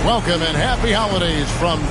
Welcome and happy holidays from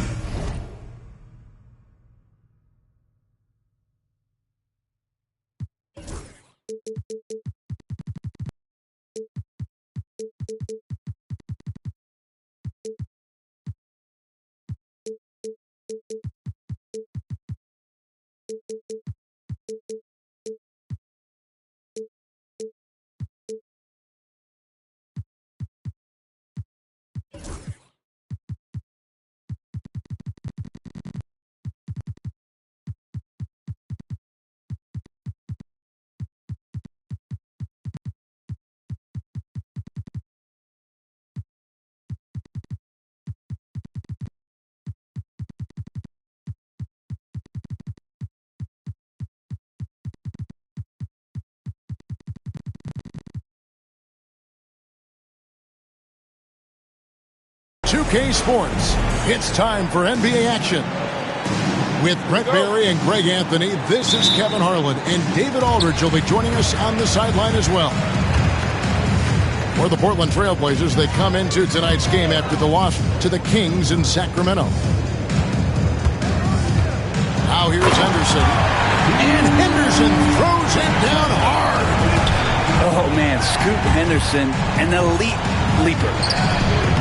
K Sports. It's time for NBA action. With Brent Barry and Greg Anthony, this is Kevin Harlan, and David Aldridge will be joining us on the sideline as well. For the Portland Trail Blazers, they come into tonight's game after the loss to the Kings in Sacramento. Now here's Henderson. And Henderson throws it down hard. Oh, man, Scoot Henderson, an elite leaper.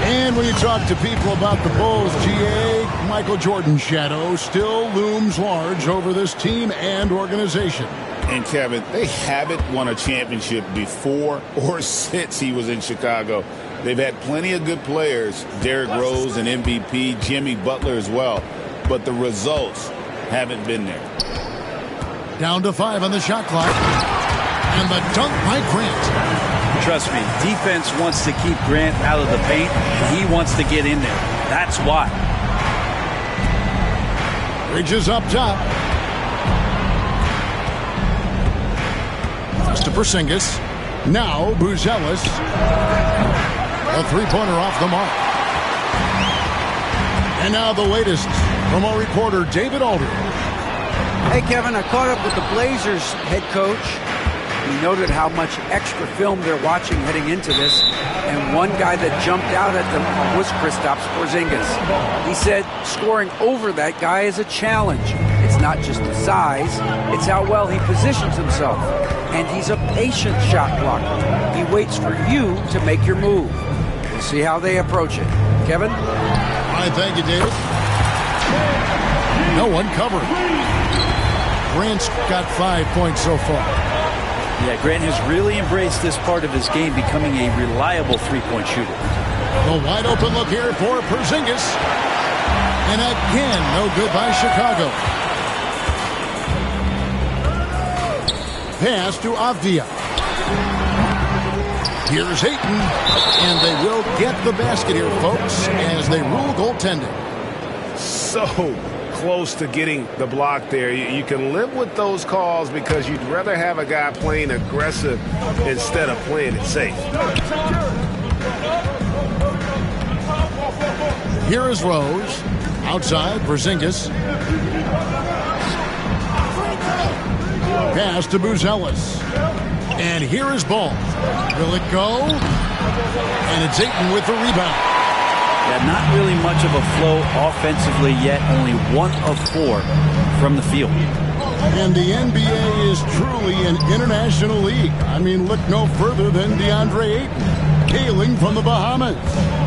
And when you talk to people about the Bulls, GA, Michael Jordan's shadow still looms large over this team and organization. And Kevin, they haven't won a championship before or since he was in Chicago. They've had plenty of good players, Derrick Rose and MVP, Jimmy Butler as well, but the results haven't been there. Down to 5 on the shot clock. And the dunk by Grant. Trust me, defense wants to keep Grant out of the paint, and he wants to get in there. That's why. Bridges up top. To Porzingis. Now Buzelis. A three-pointer off the mark. And now the latest from our reporter, David Aldridge. Hey, Kevin, I caught up with the Blazers head coach. He noted how much extra film they're watching heading into this, and one guy that jumped out at them was Kristaps Porzingis. He said scoring over that guy is a challenge. It's not just the size, it's how well he positions himself. And he's a patient shot blocker. He waits for you to make your move. We'll see how they approach it. Kevin? All right, thank you, David. No one covered. Grant's got 5 points so far. Yeah, Grant has really embraced this part of his game, becoming a reliable three-point shooter. A wide open look here for Porzingis. And again, no good by Chicago. Pass to Avdia. Here's Ayton. And they will get the basket here, folks, as they rule goaltending. So close to getting the block there. You can live with those calls because you'd rather have a guy playing aggressive instead of playing it safe. Here is Rose. Outside, Porzingis. Pass to Buzelis. And here is Ball. Will it go? And it's Ayton with the rebound. Yeah, not really much of a flow offensively yet. Only 1 of 4 from the field. And the NBA is truly an international league. I mean, look no further than DeAndre Ayton, hailing from the Bahamas.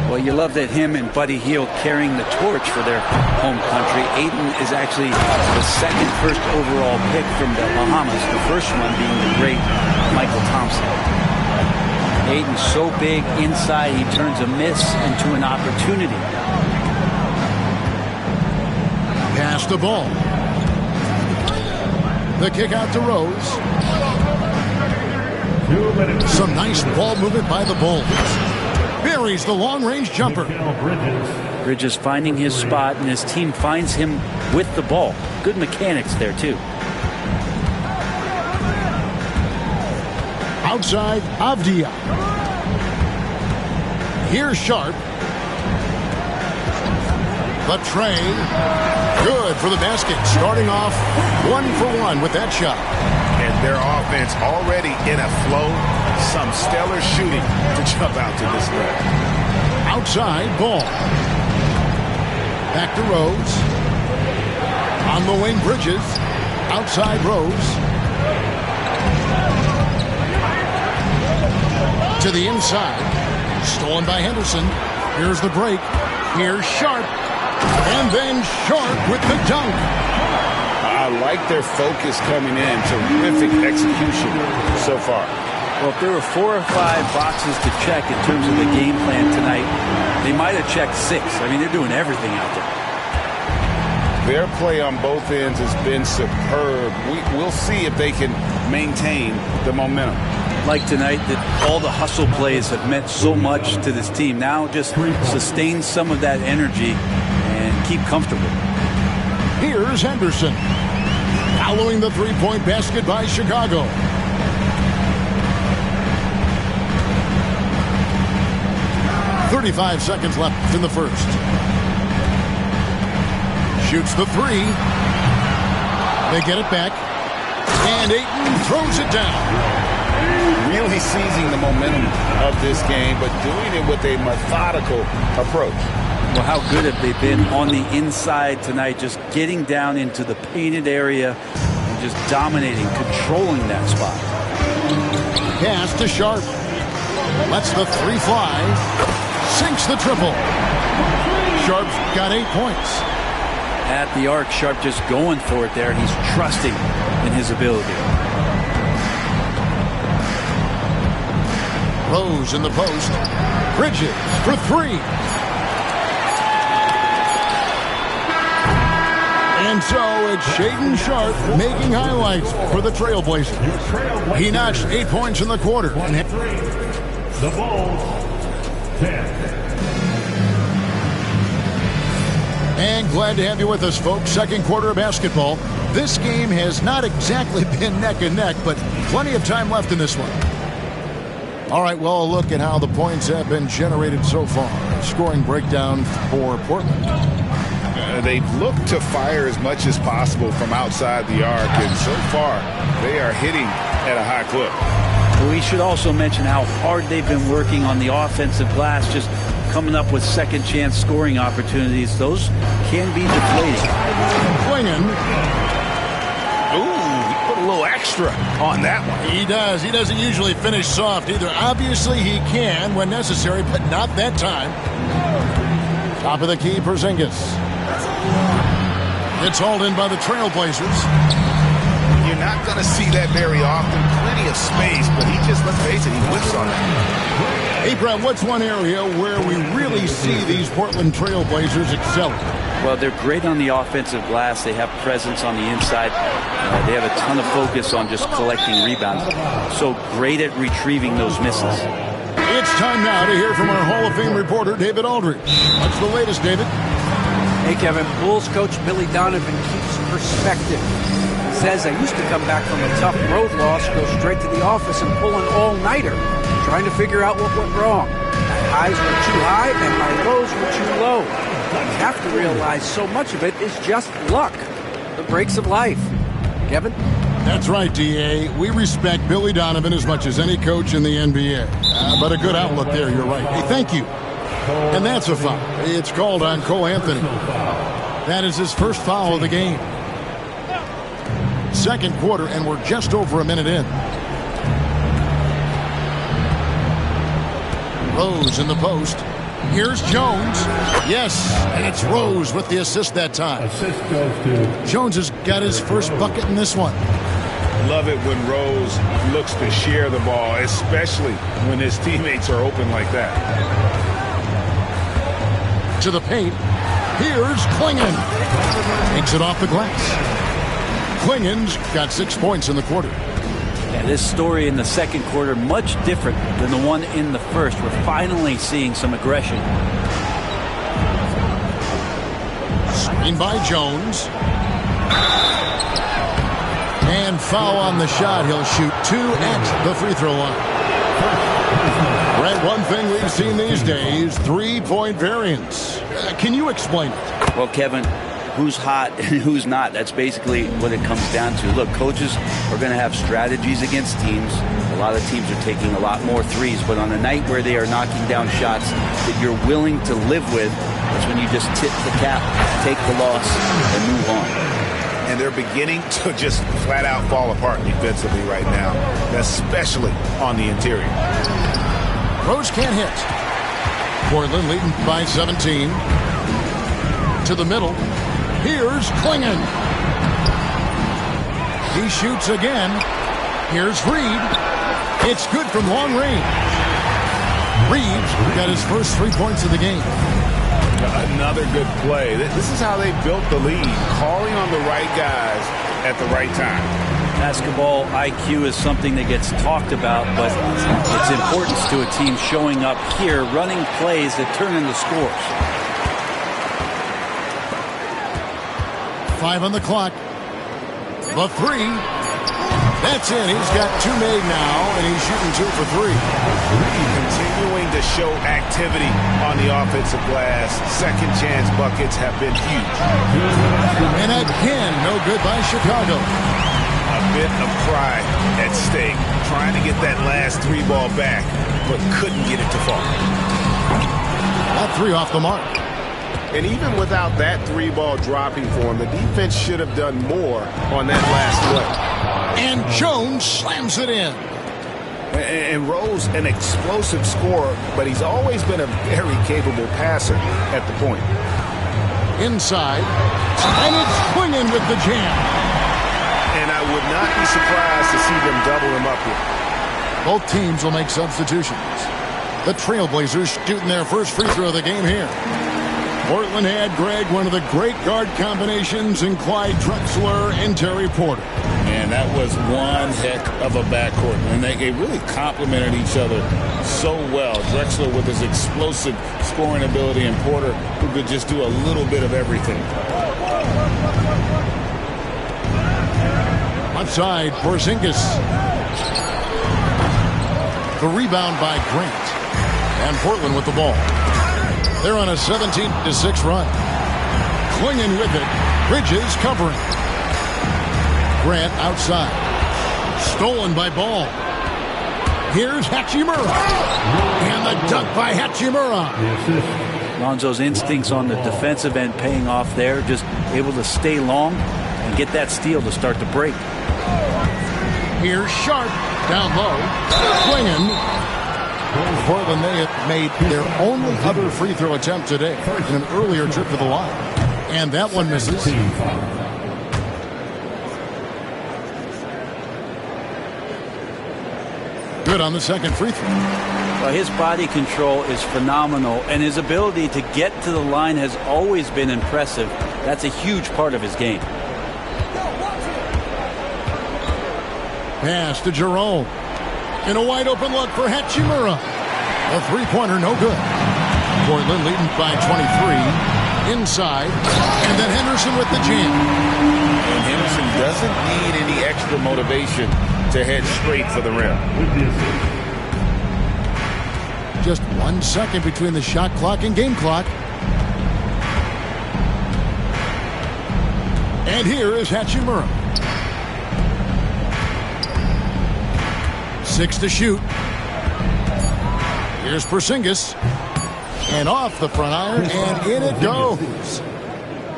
Well, you love that him and Buddy Hield carrying the torch for their home country. Ayton is actually the second first overall pick from the Bahamas, the first one being the great Michael Thompson. Ayton's so big inside, he turns a miss into an opportunity. Pass the ball. The kick out to Rose. Some nice ball movement by the Bulls. Buries the long-range jumper. Bridges finding his spot, and his team finds him with the ball. Good mechanics there, too. Outside, Avdia. Here's Sharp. The tray. Good for the basket. Starting off 1 for 1 with that shot. And Their offense already in a flow. Some stellar shooting to jump out to this lead. Outside ball. Back to Rose. On the wing, Bridges. Outside Rose. To the inside. Stolen by Henderson. Here's the break. Here's Sharp. And then Sharp with the dunk. I like their focus coming in. Terrific execution so far. Well, if there were 4 or 5 boxes to check in terms of the game plan tonight, they might have checked 6. I mean, they're doing everything out there. Their play on both ends has been superb. We'll see if they can maintain the momentum. Like tonight, that all the hustle plays have meant so much to this team. Now just sustain some of that energy and keep comfortable. Here's Henderson. Following the three-point basket by Chicago. .35 seconds left in the first. Shoots the three. They get it back. And Ayton throws it down. Really seizing the momentum of this game, but doing it with a methodical approach. Well, how good have they been on the inside tonight, just getting down into the painted area and just dominating, controlling that spot. Pass to Sharp. Lets the three fly. Sinks the triple. Sharp's got 8 points. At the arc, Sharp just going for it there. He's trusting in his ability. Rose in the post. Bridges for three. And so it's Shaedon Sharp making highlights for the Trailblazers. He notched 8 points in the quarter. The Bulls, 10. And glad to have you with us, folks. Second quarter of basketball. This game has not exactly been neck and neck, but plenty of time left in this one. All right, well, a look at how the points have been generated so far. Scoring breakdown for Portland. They've looked to fire as much as possible from outside the arc, and so far they are hitting at a high clip. We should also mention how hard they've been working on the offensive glass, just coming up with second chance scoring opportunities. Those can be deflating. Clingan. Ooh, he put a little extra on that one. He does. He doesn't usually finish soft either. Obviously, he can when necessary, but not that time. Top of the key, Porzingis. It's hauled in by the Trailblazers. You're not going to see that very often. Plenty of space, but he just, let's face it, he whips on that. Hey, Brad, what's one area where we really see these Portland Trailblazers excel? Well, they're great on the offensive glass. They have presence on the inside. They have a ton of focus on just collecting rebounds. So great at retrieving those misses. It's time now to hear from our Hall of Fame reporter, David Aldridge. What's the latest, David? Hey, Kevin. Bulls coach Billy Donovan keeps perspective. He says, I used to come back from a tough road loss, go straight to the office and pull an all-nighter, trying to figure out what went wrong. My highs were too high and my lows were too low. You have to realize so much of it is just luck, the breaks of life. Kevin? That's right, D.A. We respect Billy Donovan as much as any coach in the NBA. But a good outlook there, you're right. Hey, thank you. And that's a foul. It's called on Cole Anthony. That is his first foul of the game. Second quarter, and we're just over a minute in. Rose in the post. Here's Jones. Yes, and it's Rose with the assist that time. Assist goes to Jones has got his first bucket in this one. Love it when Rose looks to share the ball, especially when his teammates are open like that. To the paint. Here's Clingan. Takes it off the glass. Clingan's got 6 points in the quarter. Yeah, this story in the second quarter, much different than the one in the first. We're finally seeing some aggression. Screen by Jones. And foul on the shot. He'll shoot 2 at the free throw line. Brett, one thing we've seen these days, 3-point variance. Can you explain it? Well, Kevin, who's hot and who's not. That's basically what it comes down to. Look, coaches are going to have strategies against teams. A lot of teams are taking a lot more threes, but on a night where they are knocking down shots that you're willing to live with, that's when you just tip the cap, take the loss, and move on. And they're beginning to just flat out fall apart defensively right now, especially on the interior. Rose can't hit. Portland leading by 17. To the middle. Here's Klingon. He shoots again. Here's Reed. It's good from long range. Reed got his first 3 points of the game. Another good play. This is how they built the lead, calling on the right guys at the right time. Basketball IQ is something that gets talked about, but its importance to a team showing up here, running plays that turn into scores. 5 on the clock. The three. That's in. He's got 2 made now, and he's shooting 2 for 3. Continuing to show activity on the offensive glass. Second chance buckets have been huge. And again, no good by Chicago. A bit of pride at stake, trying to get that last 3 ball back, but couldn't get it to fall. That 3 off the mark. And even without that 3 ball dropping for him, the defense should have done more on that last play. And Jones slams it in. And Rose, an explosive scorer, but he's always been a very capable passer at the point. Inside, and it's Klingon with the jam. And I would not be surprised to see them double him up here. Both teams will make substitutions. The Trailblazers shooting their first free throw of the game here. Portland had, Greg, one of the great guard combinations in Clyde Drexler and Terry Porter. And that was one heck of a backcourt. And they really complemented each other so well. Drexler with his explosive scoring ability and Porter who could just do a little bit of everything. Outside, Porzingis. The rebound by Grant. And Portland with the ball. They're on a 17-6 run. Klingon with it. Bridges covering. Grant outside. Stolen by Ball. Here's Hachimura. And the dunk by Hachimura. Lonzo's instincts on the defensive end paying off there. Just able to stay long and get that steal to start the break. Here's Sharp. Down low. Klingon. Portland, they have made their only other free throw attempt today in an earlier trip to the line. And that one misses. Good on the second free throw. Well, his body control is phenomenal, and his ability to get to the line has always been impressive. That's a huge part of his game. Pass to Jerome. In a wide open look for Hachimura. A three-pointer, no good. Portland leading by 23. Inside. And then Henderson with the jam. And Henderson doesn't need any extra motivation to head straight for the rim. Just 1 second between the shot clock and game clock. And here is Hachimura. 6 to shoot. Here's Porzingis. And off the front iron, and in it goes.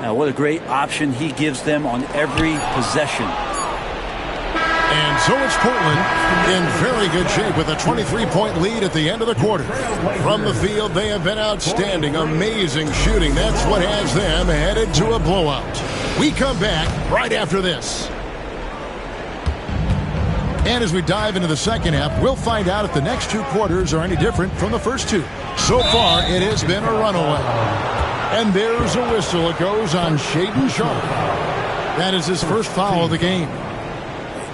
Now, what a great option he gives them on every possession. And so it's Portland in very good shape with a 23-point lead at the end of the quarter. From the field, they have been outstanding. Amazing shooting. That's what has them headed to a blowout. We come back right after this. And as we dive into the second half, we'll find out if the next 2 quarters are any different from the first 2. So far, it has been a runaway. And there's a whistle. It goes on Shaedon Sharpe. That is his first foul of the game.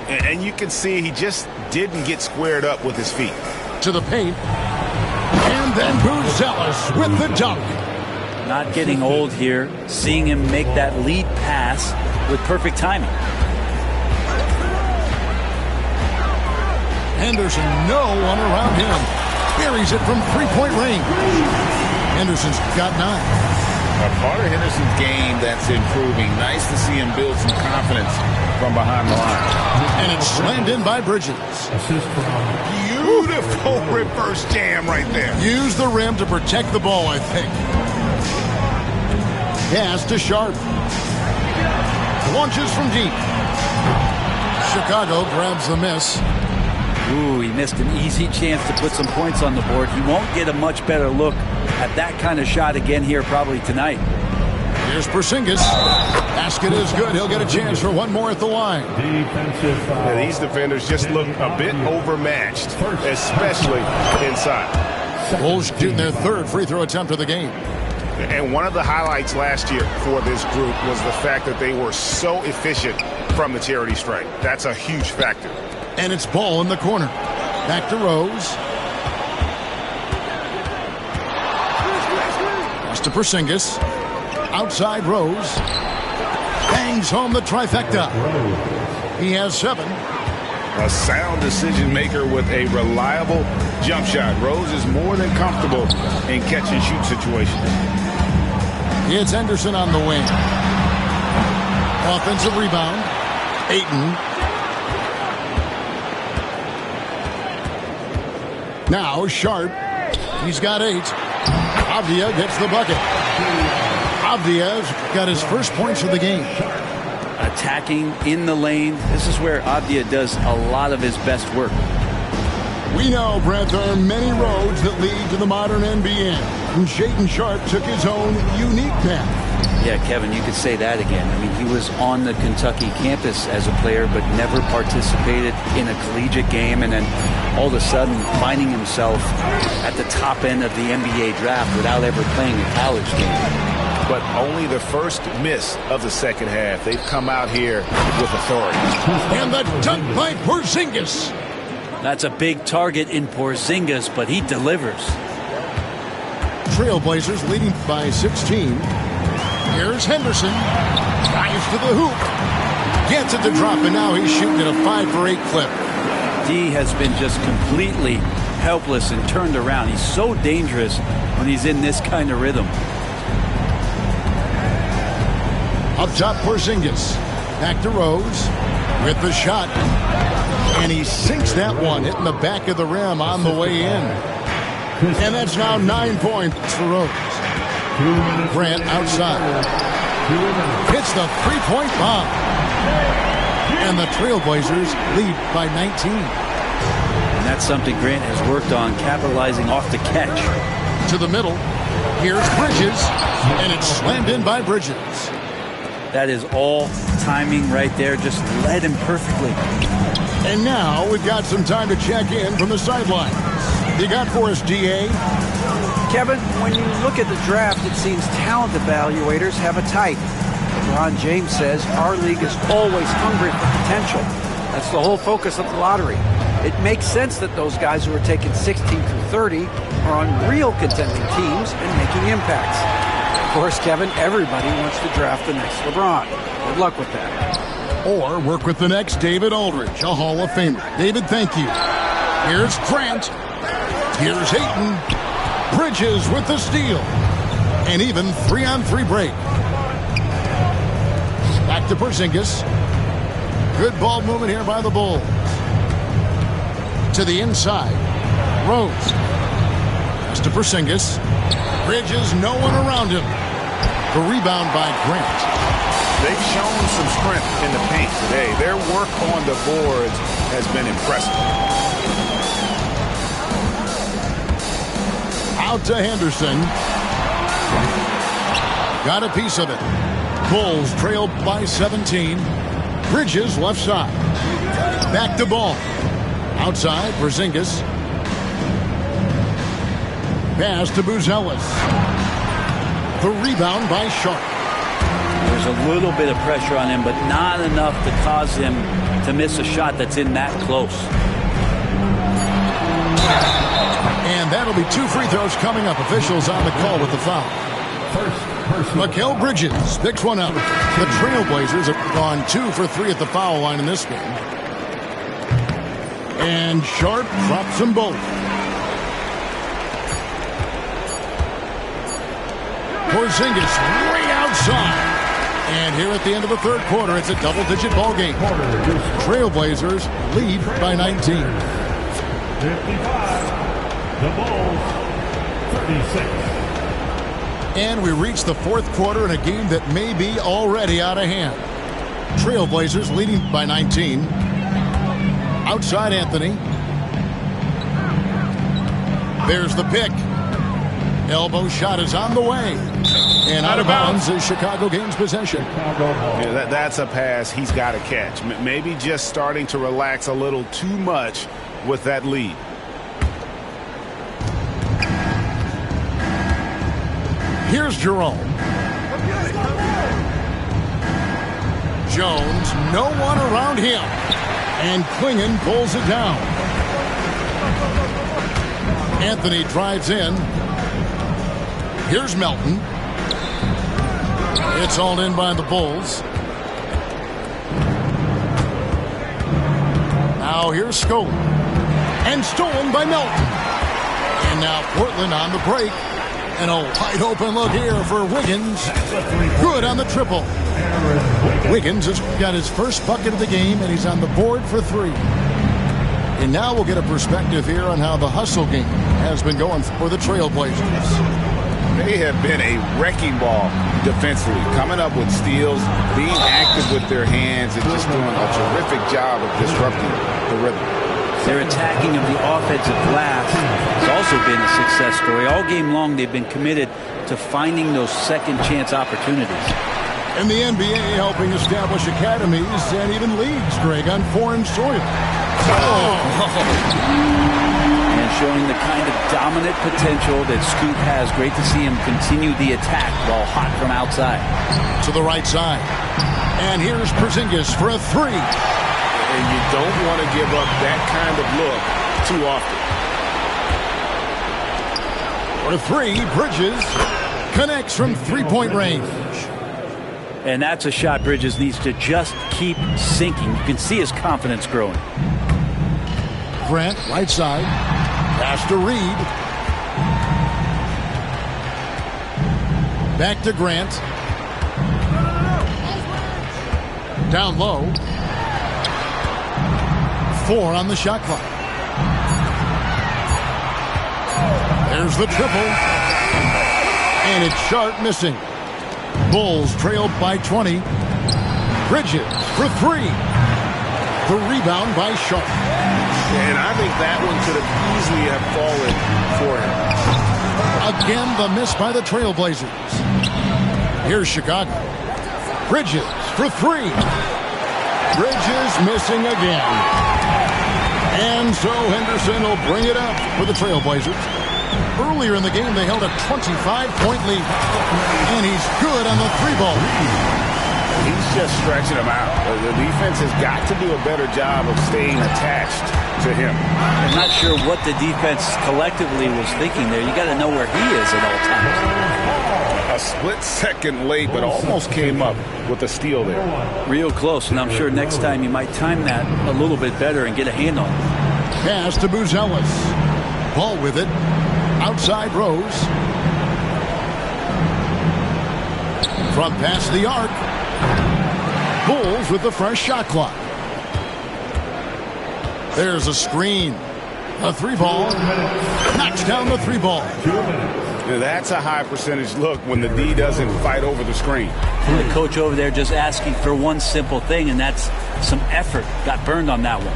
And you can see he just didn't get squared up with his feet. To the paint. And then Buzelis with the dunk. Not getting old here. Seeing him make that lead pass with perfect timing. Henderson, no one around him. Buries it from 3-point range. Henderson's got 9. Carter Henderson's game that's improving. Nice to see him build some confidence from behind the line. And it's slammed in by Bridges. Assist from Beautiful reverse jam right there. Use the rim to protect the ball, I think. Pass to Sharp. Launches from deep. Chicago grabs the miss. Ooh, he missed an easy chance to put some points on the board. He won't get a much better look at that kind of shot again here probably tonight. Here's Porzingis. Basket is good. He'll get a chance for one more at the line. defensive foul. Yeah, these defenders just look a bit overmatched, especially inside. Bulls shooting their third free throw attempt of the game. And one of the highlights last year for this group was the fact that they were so efficient from the charity stripe. That's a huge factor. And it's Ball in the corner. Back to Rose. Pass to Porzingis. Outside Rose. Bangs home the trifecta. He has 7. A sound decision maker with a reliable jump shot. Rose is more than comfortable in catch and shoot situations. It's Henderson on the wing. Offensive rebound. Ayton. Now Sharp. He's got 8. Avdia gets the bucket. Avdia's got his first points of the game. Attacking in the lane. This is where Avdia does a lot of his best work. We know, Brent, there are many roads that lead to the modern NBA. And Shaedon Sharp took his own unique path. Yeah, Kevin, you could say that again. I mean, he was on the Kentucky campus as a player, but never participated in a collegiate game, and then all of a sudden finding himself at the top end of the NBA draft without ever playing a college game. But only the first miss of the second half. They've come out here with authority. And the dunk by Porzingis. That's a big target in Porzingis, but he delivers. Trailblazers leading by 16. Here's Henderson. Drives to the hoop. Gets it to drop, and now he's shooting at a 5-for-8 clip. D has been just completely helpless and turned around. He's so dangerous when he's in this kind of rhythm. Up top, Porzingis. Back to Rose with the shot. And he sinks that one, hitting the back of the rim on the way in. And that's now 9 points for Rose. Grant outside. Hits the three-point bomb. And the Trailblazers lead by 19. And that's something Grant has worked on, capitalizing off the catch. To the middle. Here's Bridges. And it's slammed in by Bridges. That is all timing right there. Just led him perfectly. And now we've got some time to check in from the sidelines. You got for us, DA? Kevin, when you look at the draft, it seems talent evaluators have a type. LeBron James says our league is always hungry for potential. That's the whole focus of the lottery. It makes sense that those guys who are taken 16 through 30 are on real contending teams and making impacts. Of course, Kevin, everybody wants to draft the next LeBron. Good luck with that. Or work with the next David Aldridge, a Hall of Famer. David, thank you. Here's Grant. Here's Ayton. Bridges with the steal. And even 3-on-3 break. Back to Porzingis. Good ball movement here by the Bulls. To the inside. Rose. Pass to Porzingis. Bridges, no one around him. The rebound by Grant. They've shown some strength in the paint today. Their work on the boards has been impressive. Out to Henderson. Got a piece of it. Bulls trail by 17. Bridges left side. Back to Ball. Outside, Porzingis. Pass to Buzelis. The rebound by Sharp. There's a little bit of pressure on him, but not enough to cause him to miss a shot that's in that close. And that'll be 2 free throws coming up. Officials on the call with the foul. Mikal Bridges picks one up. The Trailblazers have gone 2 for 3 at the foul line in this game. And Sharp drops them both. Porzingis way outside. And here at the end of the third quarter, it's a double-digit ball game. Trailblazers lead by 19. 55. The Bulls, 36. And we reach the fourth quarter in a game that may be already out of hand. Trailblazers leading by 19. Outside Anthony. There's the pick. Elbow shot is on the way. And out of bounds is Chicago gains possession. Yeah, that's a pass he's got to catch. Maybe just starting to relax a little too much with that lead. Here's Jerome. Jones, no one around him. And Klingon pulls it down. Anthony drives in. Here's Melton. It's hauled in by the Bulls. Now here's Scola. And stolen by Melton. And now Portland on the break. And a wide open look here for Wiggins. Good on the triple. Wiggins has got his first bucket of the game, and he's on the board for three. And now we'll get a perspective here on how the hustle game has been going for the Trailblazers. They have been a wrecking ball defensively, coming up with steals, being active with their hands, and just doing a terrific job of disrupting the rhythm. Their attacking of the offensive glass has also been a success story. All game long, they've been committed to finding those second chance opportunities. And the NBA helping establish academies and even leagues, Greg, on foreign soil. And showing the kind of dominant potential that Scoot has. Great to see him continue the attack while hot from outside. To the right side. And here's Porzingis for a three. And you don't want to give up that kind of look too often. For three, Bridges connects from three-point range. And that's a shot Bridges needs to just keep sinking. You can see his confidence growing. Grant, right side. Pass to Reed. Back to Grant. Down low. 4 on the shot clock. There's the triple. And it's Sharp missing. Bulls trailed by 20. Bridges for three. The rebound by Sharp. And I think that one could have easily have fallen for him. Again, the miss by the Trailblazers. Here's Chicago. Bridges for three. Bridges missing again. And so Henderson will bring it up for the Trailblazers. Earlier in the game, they held a 25-point lead. And he's good on the three ball. He's just stretching them out. The defense has got to do a better job of staying attached to him. I'm not sure what the defense collectively was thinking there. You got to know where he is at all times. A split second late, but almost came up with a steal there. Real close, and I'm sure next time you might time that a little bit better and get a hand on it. Pass to Buzelis. Ball with it. Outside Rose. From past the arc. Bulls with the fresh shot clock. There's a screen. A three ball. Knocks down the three ball. Now that's a high percentage look when the D doesn't fight over the screen. And the coach over there just asking for one simple thing, and that's some effort. Got burned on that one.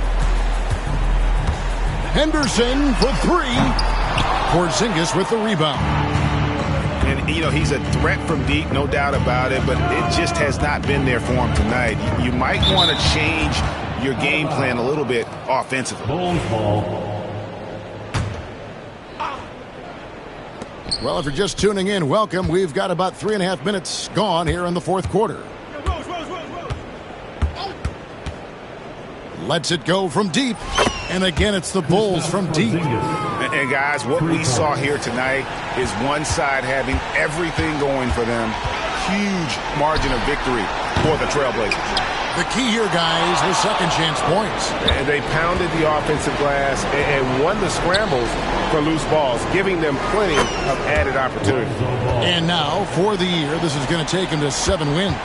Henderson for three. Porzingis with the rebound. And, you know, he's a threat from deep, no doubt about it, but it just has not been there for him tonight. You might want to change your game plan a little bit offensively. Bulls ball. Well, if you're just tuning in, welcome. We've got about 3.5 minutes gone here in the fourth quarter. Lets it go from deep. And again, it's the Bulls from deep. And guys, what we saw here tonight is one side having everything going for them. Huge margin of victory for the Trailblazers. The key here, guys, was second chance points. And they pounded the offensive glass and won the scrambles for loose balls, giving them plenty of added opportunity. And now, for the year, this is going to take him to 7 wins.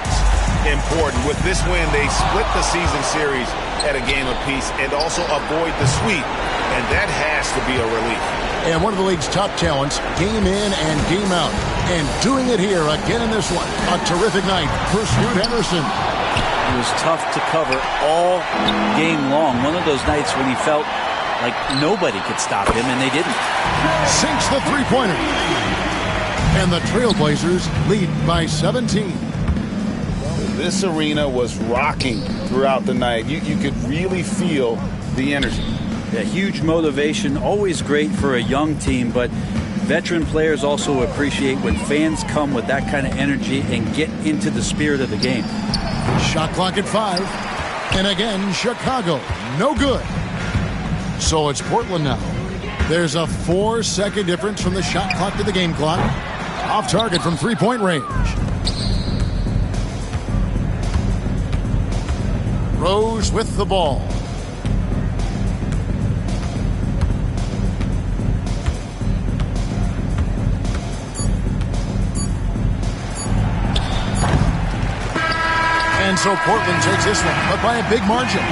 Important. With this win, they split the season series at a game apiece and also avoid the sweep, and that has to be a relief. And one of the league's top talents, game in and game out. And doing it here again in this one. A terrific night for Scoot Henderson. It was tough to cover all game long. One of those nights when he felt like nobody could stop him, and they didn't. Sinks the three-pointer. And the Trailblazers lead by 17. This arena was rocking throughout the night. You could really feel the energy. Yeah, huge motivation, always great for a young team, but veteran players also appreciate when fans come with that kind of energy and get into the spirit of the game. Shot clock at 5. And again, Chicago, no good. So it's Portland now. There's a 4-second difference from the shot clock to the game clock. Off target from three-point range. Rose with the ball. And so Portland takes this one, but by a big margin.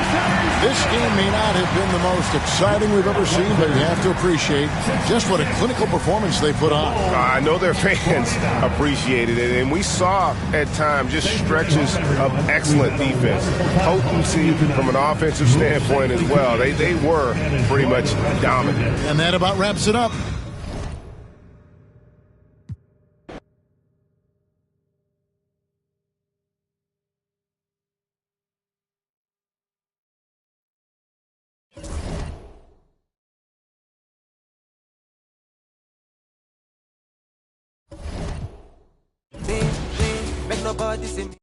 This game may not have been the most exciting we've ever seen, but you have to appreciate just what a clinical performance they put on. I know their fans appreciated it, and we saw at times just stretches of excellent defense. Potency from an offensive standpoint as well. They were pretty much dominant. And that about wraps it up. Make nobody see me.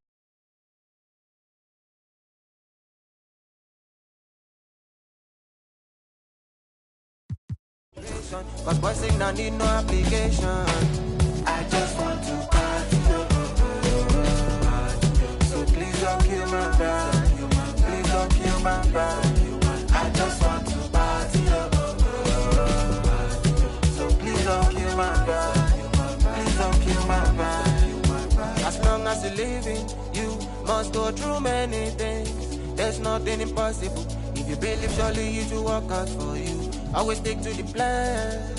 Cause boys say I need no application. I just want to party. So please don't kill my vibe. Please don't kill my vibe. I just want to party. So please don't kill my vibe. Please don't kill my vibe. As long as you're living, you must go through many things. There's nothing impossible. If you believe, surely it will work out for you. Always stick to the plan.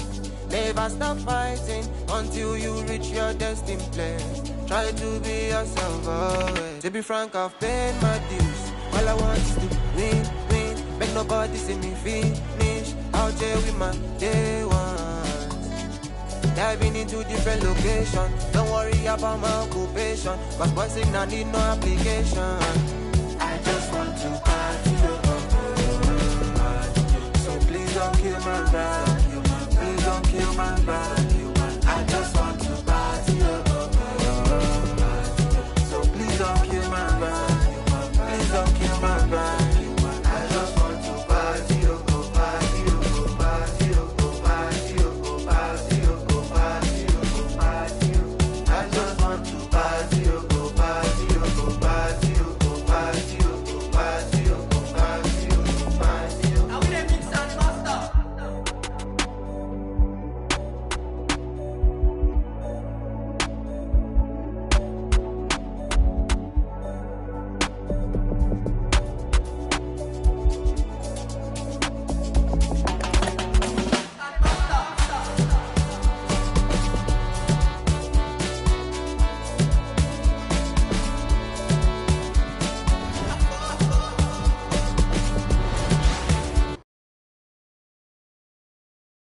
Never stop fighting until you reach your destined place. Try to be yourself always. To be frank, I've paid my dues. All I want is to win. Make nobody see me finish. Out there with my day ones. Diving into different locations. Don't worry about my occupation. Cause boys say I need no application. I just want to party. So please don't kill my vibe. Please don't kill my vibe.